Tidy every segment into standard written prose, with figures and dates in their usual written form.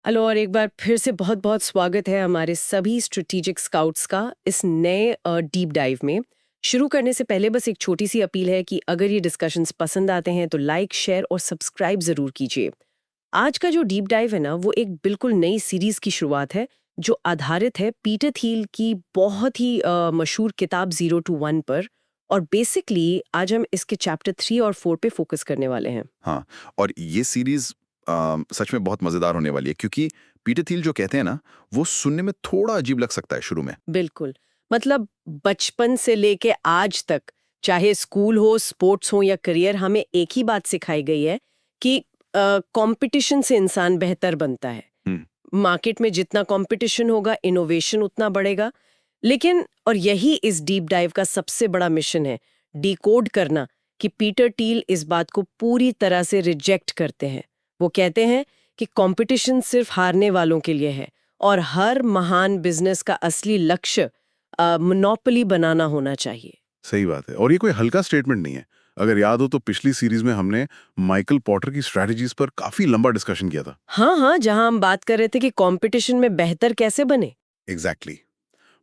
Hello और एक बार फिर से बहुत बहुत स्वागत है हमारे सभी स्ट्रेटेजिक स्काउट्स का इस नए डीप डाइव में। शुरू करने से पहले बस एक छोटी सी अपील है कि अगर ये डिस्कशंस पसंद आते हैं तो लाइक, शेयर और सब्सक्राइब जरूर कीजिए। आज का जो डीप डाइव है ना, वो एक बिल्कुल नई सीरीज की शुरुआत है जो आधारित है पीटर थील की बहुत ही मशहूर किताब 0 to 1 पर। और बेसिकली आज हम इसके चैप्टर 3 और 4 पे फोकस करने वाले हैं। हाँ, और ये सीरीज़ सच में बहुत मज़ेदार होने वाली है क्योंकि पीटर थिल जो कहते हैं ना, वो सुनने में थोड़ा अजीब लग सकता है शुरू में। बिल्कुल। मतलब बचपन से लेके आज तक, चाहे स्कूल हो, स्पोर्ट्स हो या करियर, हमें एक ही बात सिखाई गई है कि कंपटीशन से इंसान बेहतर बनता है। हुँ, मार्केट में जितना कंपटीशन होगा, इनोवेशन उतना बढ़ेगा। लेकिन और यही इस डीप डाइव का सबसे बड़ा मिशन है, डिकोड करना कि पीटर टील इस बात को पूरी तरह से रिजेक्ट करते हैं। वो कहते हैं कि कंपटीशन सिर्फ हारने वालों के लिए है और हर महान बिजनेस का असली लक्ष्य मोनोपोली बनाना होना चाहिए। सही बात है और ये कोई हल्का स्टेटमेंट नहीं है। अगर याद हो तो पिछली सीरीज में हमने माइकल पॉटर की स्ट्रेटजीज पर काफी लंबा डिस्कशन किया था। हाँ हाँ, जहां हम बात कर रहे थे कि कंपटीशन में बेहतर कैसे बने। एग्जैक्टली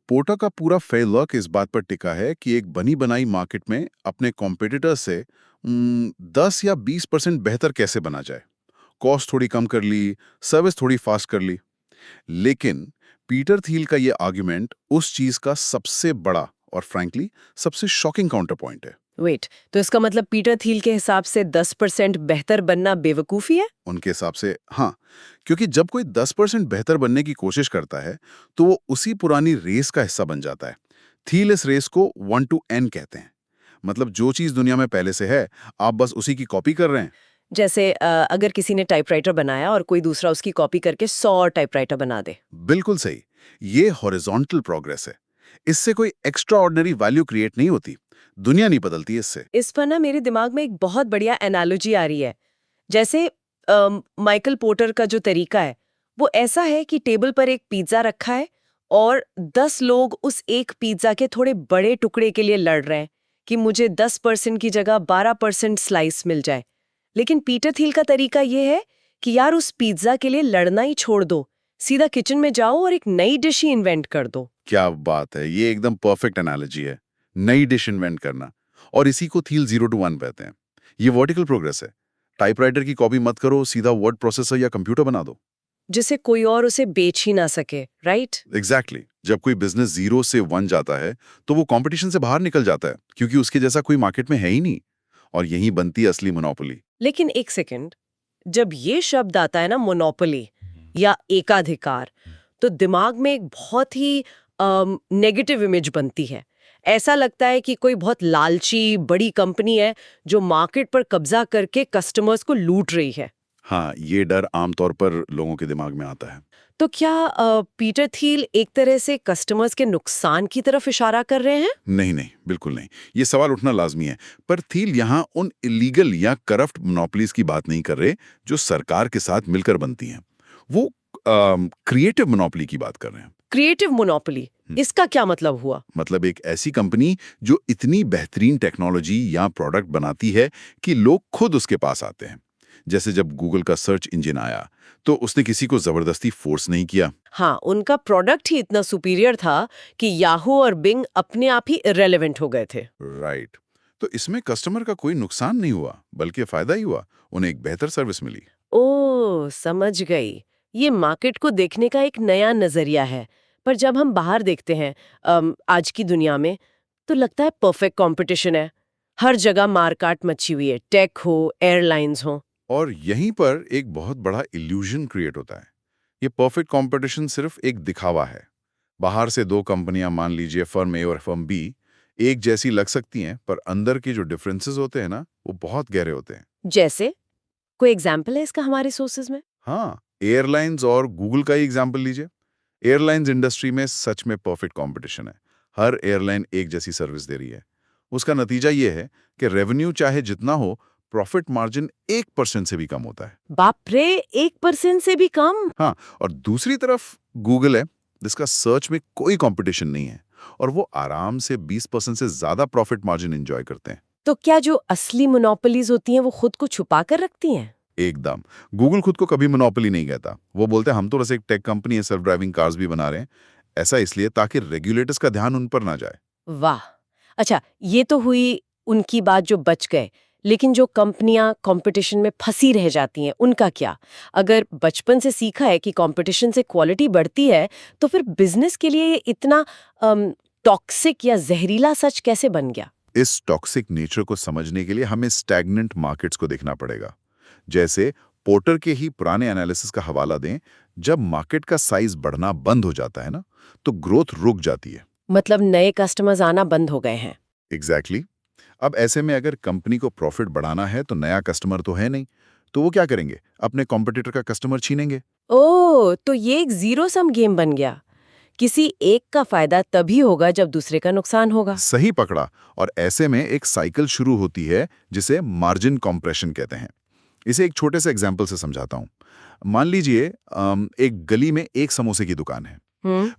पोर्टर का पूरा फेलवर्क इस बात पर टिका है कि एक बनी बनाई मार्केट में अपने कॉम्पिटिटर से 10 या 20% बेहतर कैसे बना जाए। कॉस्ट थोड़ी कम कर ली, सर्विस थोड़ी फास्ट कर ली। लेकिन पीटर थील का ये आर्ग्यूमेंट उस चीज का सबसे बड़ा और फ्रैंकली सबसे शॉकिंग काउंटर पॉइंट है। वेट, तो इसका मतलब पीटर थील के हिसाब से 10% बेहतर बनना बेवकूफी है। उनके हिसाब से हाँ, क्योंकि जब कोई 10% बेहतर बनने की कोशिश करता है तो वो उसी पुरानी रेस का हिस्सा बन जाता है। थील इस रेस को 1 to N कहते हैं। मतलब जो चीज दुनिया में पहले से है, आप बस उसी की कॉपी कर रहे हैं। जैसे अगर किसी ने टाइपराइटर बनाया और कोई दूसरा उसकी कॉपी करके 100 टाइपराइटर बना दे। बिल्कुल सही। ये हॉरिजॉन्टल प्रोग्रेस है। इससे कोई एक्स्ट्रा ऑर्डिनरी वैल्यू क्रिएट नहीं होती। दुनिया नहीं बदलती इससे। इस पर ना मेरे दिमाग में एक बहुत बढ़िया एनालॉजी आ रही है। जैसे माइकल पोर्टर का जो तरीका है, वो ऐसा है कि टेबल पर एक पिज्जा रखा है और 10 लोग उस एक पिज्जा के थोड़े बड़े टुकड़े के लिए लड़ रहे हैं कि मुझे 10% की जगह 12% स्लाइस मिल जाए। लेकिन पीटर थील का तरीका ये है कि यार, उस पिज्जा के लिए लड़ना ही छोड़ दो, सीधा किचन में जाओ और एक नई डिश ही इन्वेंट कर दो। क्या बात है, ये एकदम परफेक्ट एनालॉजी है। नई डिश इन्वेंट करना, और इसी को थील 0 to 1 कहते हैं। ये वर्टिकल प्रोग्रेस है। टाइपराइटर की कॉपी मत करो, सीधा वर्ड प्रोसेसर या कंप्यूटर बना दो। जिसे कोई और उसे बेच ही ना सके, राइट? एग्जैक्टली जब कोई बिजनेस 0 से 1 जाता है तो वो कंपटीशन से बाहर निकल जाता है क्योंकि उसके जैसा कोई मार्केट में है ही नहीं। और यही बनती है असली मोनोपोली। लेकिन एक सेकंड, जब ये शब्द आता है ना, मोनोपोली या एकाधिकार, तो दिमाग में एक बहुत ही नेगेटिव इमेज बनती है। ऐसा लगता है कि कोई बहुत लालची बड़ी कंपनी है जो मार्केट पर कब्जा करके कस्टमर्स को लूट रही है। हाँ, ये डर आमतौर पर लोगों के दिमाग में आता है। तो क्या पीटर थील एक तरह से कस्टमर्स के नुकसान की तरफ इशारा कर रहे हैं? नहीं नहीं, बिल्कुल नहीं। ये सवाल उठना लाजमी है। पर थील यहाँ उन इलीगल या करप्ट मोनोपोलीज की बात नहीं कर रहे जो सरकार के साथ मिलकर बनती हैं। वो क्रिएटिव मोनोपोली की बात कर रहे हैं। क्रिएटिव मोनोपोली, इसका क्या मतलब हुआ? मतलब एक ऐसी कंपनी जो इतनी बेहतरीन टेक्नोलॉजी या प्रोडक्ट बनाती है कि लोग खुद उसके पास आते हैं। जैसे जब गूगल का सर्च इंजन आया तो उसने किसी को जबरदस्ती फोर्स नहीं किया। हाँ, उनका प्रोडक्ट ही इतना सुपीरियर था कि याहू और बिंग अपने आप ही इररिलेवेंट हो गए थे। राइट। तो इसमें कस्टमर का कोई नुकसान नहीं हुआ, बल्कि फायदा ही हुआ। उन्हें एक बेहतर सर्विस मिली। ओह, समझ गई। ये मार्केट को देखने का एक नया नजरिया है। पर जब हम बाहर देखते हैं आज की दुनिया में, तो लगता है परफेक्ट कंपटीशन है। हर जगह मारकाट मची हुई है, टेक हो, एयरलाइंस हो। और यहीं पर एक बहुत बड़ा इल्यूजन क्रिएट होता है। ये परफेक्ट कंपटीशन सिर्फ एक दिखावा है। बाहर से दो कंपनियां, मान लीजिए फर्म ए और फर्म बी, एक जैसी लग सकती हैं, पर अंदर के जो डिफरेंसेस होते हैं ना, वो बहुत गहरे होते हैं। जैसे कोई एग्जाम्पल है इसका हमारे सोर्सेज में? हाँ, एयरलाइंस और गूगल का ही एग्जाम्पल लीजिए। एयरलाइंस इंडस्ट्री में सच में परफेक्ट कंपटीशन है। हर एयरलाइन एक जैसी सर्विस दे रही है। उसका नतीजा ये है कि रेवेन्यू चाहे जितना हो, प्रॉफिट मार्जिन 1% से भी कम होता है। बाप रे, 1% से भी कम? हाँ, और दूसरी तरफ गूगल है, जिसका सर्च में कोई कंपटीशन नहीं है, और वो आराम से 20% से ज्यादा प्रॉफिट मार्जिन एंजॉय करते हैं। तो क्या जो असली मोनोपोलीज होती हैं वो खुद को छुपा कर रखती हैं? एकदम। गूगल खुद को कभी मोनोपोली नहीं कहता। वो बोलते हैं हम तो बस एक टेक कंपनी है, सेल्फ ड्राइविंग कार्स भी बना रहे हैं। ऐसा इसलिए ताकि रेगुलेटर्स का ध्यान उन पर ना जाए। वाह। अच्छा, ये तो हुई उनकी बात जो बच गए, लेकिन जो कंपनियां कंपटीशन में फंसी रह जाती हैं उनका क्या? अगर बचपन से सीखा है कि कंपटीशन से क्वालिटी बढ़ती है, तो फिर बिजनेस के लिए ये इतना टॉक्सिक या जहरीला सच कैसे बन गया? इस टॉक्सिक नेचर को समझने के लिए हमें स्टैग्नेंट मार्केट्स को देखना पड़ेगा। जैसे पोर्टर के ही पुराने एनालिसिस का हवाला दें, जब मार्केट का साइज बढ़ना बंद हो जाता है ना, तो ग्रोथ रुक जाती है। मतलब नए कस्टमर्स आना बंद हो गए हैं। एग्जैक्टली। अब ऐसे में अगर कंपनी को प्रॉफिट बढ़ाना है तो नया कस्टमर तो है नहीं, तो वो क्या करेंगे? अपने कॉम्पिटिटर का कस्टमर छीनेंगे। ओह, तो ये एक जीरो सम गेम बन गया। किसी एक का फायदा तभी होगा जब दूसरे का नुकसान होगा। सही पकड़ा। और ऐसे में एक साइकिल शुरू होती है जिसे मार्जिन कॉम्प्रेशन कहते हैं। इसे एक छोटे से एग्जाम्पल से समझाता हूँ। मान लीजिए एक गली में एक समोसे की दुकान है।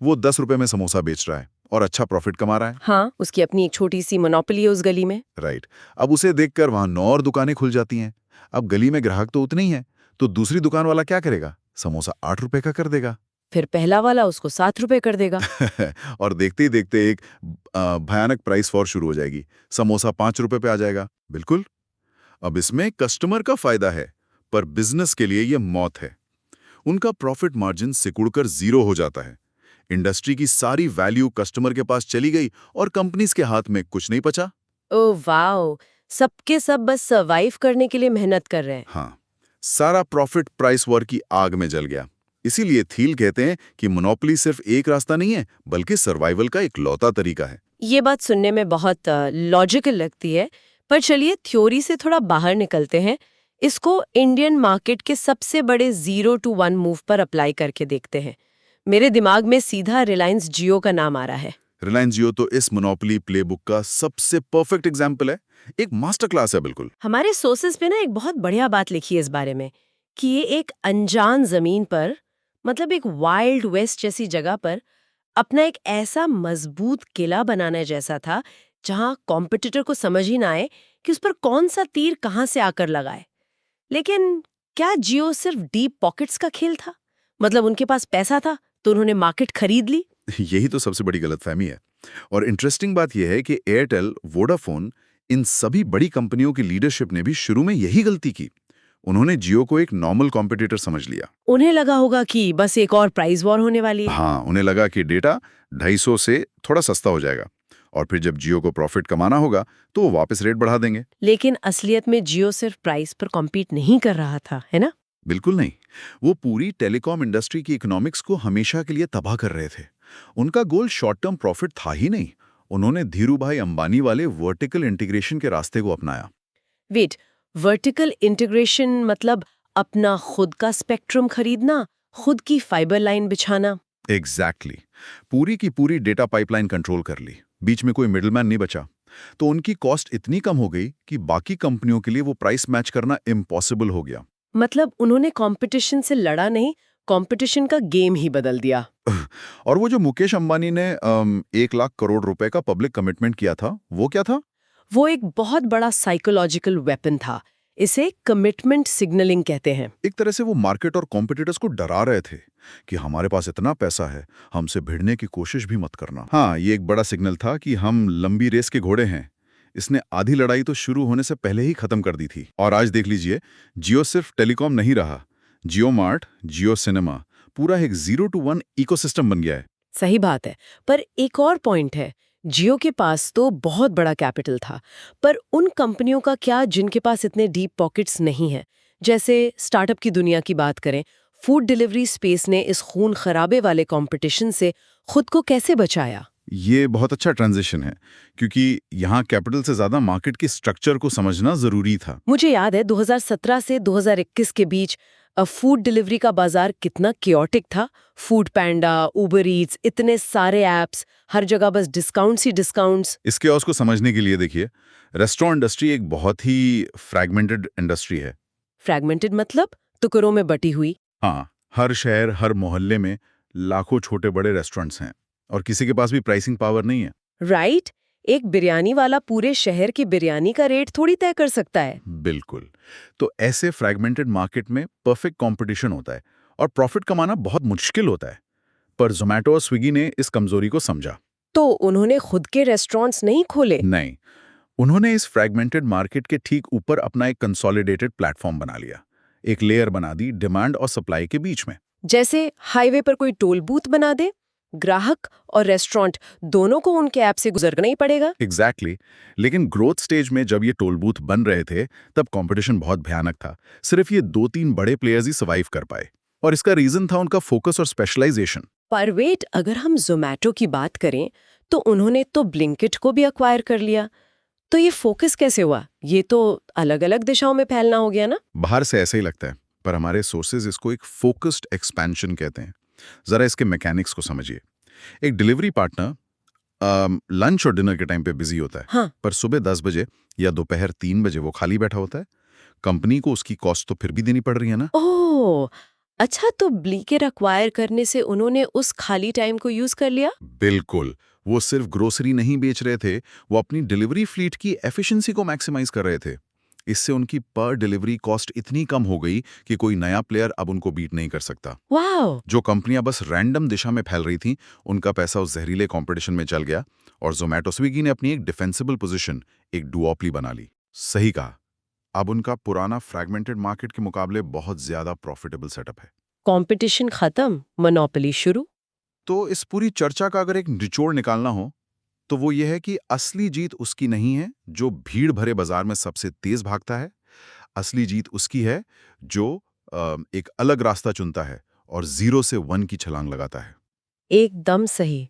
वो 10 रुपए में समोसा बेच रहा है और अच्छा प्रॉफिट कमा रहा है। हाँ, उसकी अपनी एक छोटी सी मोनोपोली है उस गली में। राइट। अब उसे देखकर वहां 9 और दुकानें खुल जाती हैं। अब गली में ग्राहक तो उतने ही हैं, तो दूसरी दुकान वाला क्या करेगा? समोसा 8 रुपए का कर देगा। फिर पहला वाला उसको 7 रुपए कर देगा। और देखते ही देखते एक भयानक प्राइस वॉर शुरू हो जाएगी। समोसा 5 रुपए पे आ जाएगा। बिल्कुल। अब इसमें कस्टमर का फायदा है, पर बिजनेस के लिए यह मौत है। उनका प्रॉफिट मार्जिन सिकुड़कर 0 हो जाता है। इंडस्ट्री की सारी वैल्यू कस्टमर के पास चली गई और कंपनीज के हाथ में कुछ नहीं बचा। ओह वाओ, सबके सब बस सर्वाइव करने के लिए मेहनत कर रहे हैं। हाँ, सारा प्रॉफिट प्राइस वॉर की आग में जल गया। इसीलिए थील कहते हैं कि मोनोपोली सिर्फ एक रास्ता नहीं है, बल्कि सर्वाइवल का एक लौता तरीका है। ये बात सुनने में बहुत लॉजिकल लगती है, पर चलिए थ्योरी से थोड़ा बाहर निकलते हैं। इसको इंडियन मार्केट के सबसे बड़े 0 to 1 मूव पर अप्लाई करके देखते हैं। मेरे दिमाग में सीधा रिलायंस जियो का नाम आ रहा है। रिलायंस जियो तो इस मोनोपोली प्लेबुक का सबसे परफेक्ट एग्जाम्पल है। एक मास्टर क्लास है बिल्कुल। हमारे सोर्सेज पे ना एक बहुत बढ़िया बात लिखी है इस बारे में कि ये एक अनजान जमीन पर, मतलब एक वाइल्ड वेस्ट जैसी जगह पर अपना एक ऐसा मजबूत किला बनाने जैसा था जहां कॉम्पिटिटर को समझ ही ना आए कि उस पर कौन सा तीर कहां से आकर लगाए। लेकिन क्या जियो सिर्फ डीप पॉकेट्स का खेल था? मतलब उनके पास पैसा था तो उन्होंने मार्केट खरीद ली। यही तो सबसे बड़ी गलतफहमी है। और इंटरेस्टिंग बात यह है कि एयरटेल, वोडाफोन, इन सभी बड़ी कंपनियों की लीडरशिप ने भी शुरू में यही गलती की। उन्होंने जियो को एक नॉर्मल कॉम्पिटिटर समझ लिया। उन्हें लगा होगा कि बस एक और प्राइस वॉर होने वाली है। हाँ, उन्हें लगा कि डेटा 250 से थोड़ा सस्ता हो जाएगा और फिर जब जियो को प्रॉफिट कमाना होगा तो वो वापस रेट बढ़ा देंगे। लेकिन असलियत में जियो सिर्फ प्राइस पर कॉम्पीट नहीं कर रहा था, है ना? बिल्कुल नहीं। वो पूरी टेलीकॉम इंडस्ट्री की इकोनॉमिक्स को हमेशा के लिए तबाह कर रहे थे। उनका गोल शॉर्ट टर्म प्रॉफिट था ही नहीं। उन्होंने धीरूभाई अंबानी वाले वर्टिकल इंटीग्रेशन के रास्ते को अपनाया। वेट, वर्टिकल इंटीग्रेशन मतलब अपना खुद का स्पेक्ट्रम खरीदना, खुद की फाइबर लाइन बिछाना? एग्जैक्टली। पूरी की पूरी डेटा पाइपलाइन कंट्रोल कर ली। बीच में कोई मिडलमैन नहीं बचा। तो उनकी कॉस्ट इतनी कम हो गई कि बाकी कंपनियों के लिए वो प्राइस मैच करना इम्पॉसिबल हो गया। मतलब उन्होंने कंपटीशन से लड़ा नहीं, कंपटीशन का गेम ही बदल दिया। और वो जो मुकेश अंबानी ने 1 लाख करोड़ रुपए का पब्लिक कमिटमेंट किया था, वो क्या था? वो एक बहुत बड़ा साइकोलॉजिकल वेपन था। इसे कमिटमेंट सिग्नलिंग कहते हैं। एक तरह से वो मार्केट और कॉम्पिटिटर्स को डरा रहे थे कि हमारे पास इतना पैसा है, हमसे भिड़ने की कोशिश भी मत करना। हाँ, ये एक बड़ा सिग्नल था कि हम लंबी रेस के घोड़े हैं। इसने आधी लड़ाई तो शुरू होने से पहले ही खत्म कर दी थी। और आज देख लीजिए, जियो सिर्फ टेलीकॉम नहीं रहा। जियो मार्ट, जियो सिनेमा, पूरा एक 0 to 1 इकोसिस्टम बन गया है। सही बात है, पर एक और पॉइंट है। जियो के पास तो बहुत बड़ा कैपिटल था, पर उन कंपनियों का क्या जिनके पास इतने डीप पॉकेट्स नहीं हैं? जैसे स्टार्टअप की दुनिया की बात करें, फूड डिलीवरी स्पेस ने इस खून खराबे वाले कंपटीशन से खुद को कैसे बचाया? ये बहुत अच्छा ट्रांजिशन है, क्योंकि यहाँ कैपिटल से ज्यादा मार्केट की स्ट्रक्चर को समझना जरूरी था। मुझे याद है 2017 से 2021 के बीच फूड डिलीवरी का बाजार कितना क्योटिक था। फूड पैंडा, उबर ईट्स, इतने सारे एप्स, हर जगह बस डिस्काउंट्स ही डिस्काउंट्स। इस chaos को समझने के लिए देखिए, रेस्टोरेंट इंडस्ट्री एक बहुत ही फ्रैगमेंटेड इंडस्ट्री है। फ्रैगमेंटेड मतलब टुकड़ों में बटी हुई। हाँ, हर शहर, हर मोहल्ले में लाखों छोटे बड़े रेस्टोरेंट्स हैं और किसी के पास भी प्राइसिंग पावर नहीं है। राइट। एक बिरयानी वाला पूरे शहर की बिरयानी का रेट थोड़ी तय कर सकता है। बिल्कुल। तो ऐसे फ्रैगमेंटेड मार्केट में परफेक्ट कंपटीशन होता है और प्रॉफिट कमाना बहुत मुश्किल होता है। पर जोमैटो और स्विगी ने इस कमजोरी को समझा। तो उन्होंने खुद के रेस्टोरेंट्स नहीं खोले? नहीं, उन्होंने इस फ्रैगमेंटेड मार्केट के ठीक ऊपर अपना एक कंसोलिडेटेड प्लेटफॉर्म बना लिया। एक लेयर बना दी डिमांड और सप्लाई के बीच में। जैसे हाईवे पर कोई टोल बूथ बना दे, ग्राहक और रेस्टोरेंट दोनों को उनके ऐप से गुजरना ही पड़ेगा। एग्जैक्टली लेकिन ग्रोथ स्टेज में जब ये टोल बूथ बन रहे थे तब कंपटीशन बहुत भयानक था। सिर्फ ये 2-3 बड़े प्लेयर्स ही सर्वाइव कर पाए और इसका रीजन था उनका फोकस और स्पेशलाइजेशन। पर वेट, अगर हम जोमैटो की बात करें तो उन्होंने तो ब्लिंकिट को भी एक्वायर कर लिया। तो ये फोकस कैसे हुआ? ये तो अलग-अलग दिशाओं में फैलना हो गया ना? बाहर से ऐसा ही लगता है पर हमारे सोर्सेज इसको एक फोकस्ड एक्सपेंशन कहते हैं। जरा इसके मैकेनिक्स को समझिए। एक डिलीवरी पार्टनर लंच और डिनर के टाइम पे बिजी होता है। हाँ। पर सुबह 10 बजे या दोपहर 3 बजे वो खाली बैठा होता है। कंपनी को उसकी कॉस्ट तो फिर भी देनी पड़ रही है ना। ओह, अच्छा, तो ब्लिंकिट एक्वायर करने से उन्होंने उस खाली टाइम को यूज कर लिया? बिल्कुल। वो सिर्फ ग्रोसरी नहीं बेच रहे थे, वो अपनी डिलीवरी फ्लीट की एफिशिएंसी को मैक्सिमाइज कर रहे थे। इससे उनकी पर डिलीवरी कॉस्ट इतनी कम हो गई कि कोई नया प्लेयर अब उनको बीट नहीं कर सकता। वाह! जो कंपनियां बस रैंडम दिशा में फैल रही थीं, उनका पैसा उस जहरीले कंपटीशन में चल गया और जोमैटो स्विगी ने अपनी एक डिफेंसिबल पोजीशन, एक डुओपली बना ली। सही कहा। अब उनका पुराना फ्रैगमेंटेड मार्केट के मुकाबले बहुत ज्यादा प्रॉफिटेबल सेटअप है। कंपटीशन खत्म, मोनोपोली शुरू। तो इस पूरी चर्चा का अगर एक निचोड़ निकालना हो तो वो ये है कि असली जीत उसकी नहीं है जो भीड़ भरे बाजार में सबसे तेज भागता है। असली जीत उसकी है जो एक अलग रास्ता चुनता है और 0 से 1 की छलांग लगाता है। एकदम सही।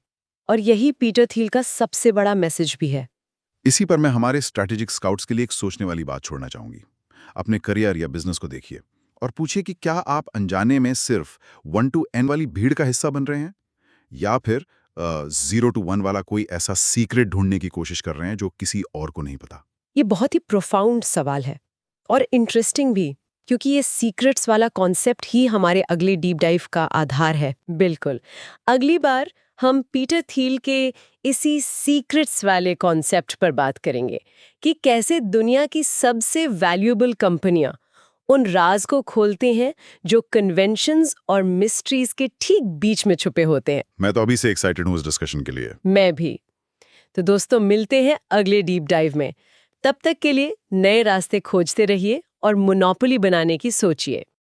और यही पीटर थिल का सबसे बड़ा मैसेज भी है। इसी पर मैं हमारे स्ट्रैटेजिक स्काउट्स के लिए एक सोचने वाली बात छोड़ना चाहूंगी। अपने करियर या बिजनेस को देखिए और पूछिए कि क्या आप अनजाने में सिर्फ 1 to N वाली भीड़ का हिस्सा बन रहे हैं या फिर 0 to 1 वाला कोई ऐसा सीक्रेट ढूंढने की कोशिश कर रहे हैं जो किसी और को नहीं पता। ये बहुत ही प्रोफाउंड सवाल है और इंटरेस्टिंग भी, क्योंकि ये सीक्रेट्स वाला कॉन्सेप्ट ही हमारे अगले डीप डाइव का आधार है। बिल्कुल। अगली बार हम पीटर थील के इसी सीक्रेट्स वाले कॉन्सेप्ट पर बात करेंगे कि कैसे दुनिया की सबसे वैल्यूएबल कंपनियां उन राज को खोलते हैं जो कन्वेंशंस और मिस्ट्रीज के ठीक बीच में छुपे होते हैं। मैं तो अभी से एक्साइटेड हूँ इस डिस्कशन के लिए। मैं भी। तो दोस्तों, मिलते हैं अगले डीप डाइव में। तब तक के लिए नए रास्ते खोजते रहिए और मोनोपोली बनाने की सोचिए।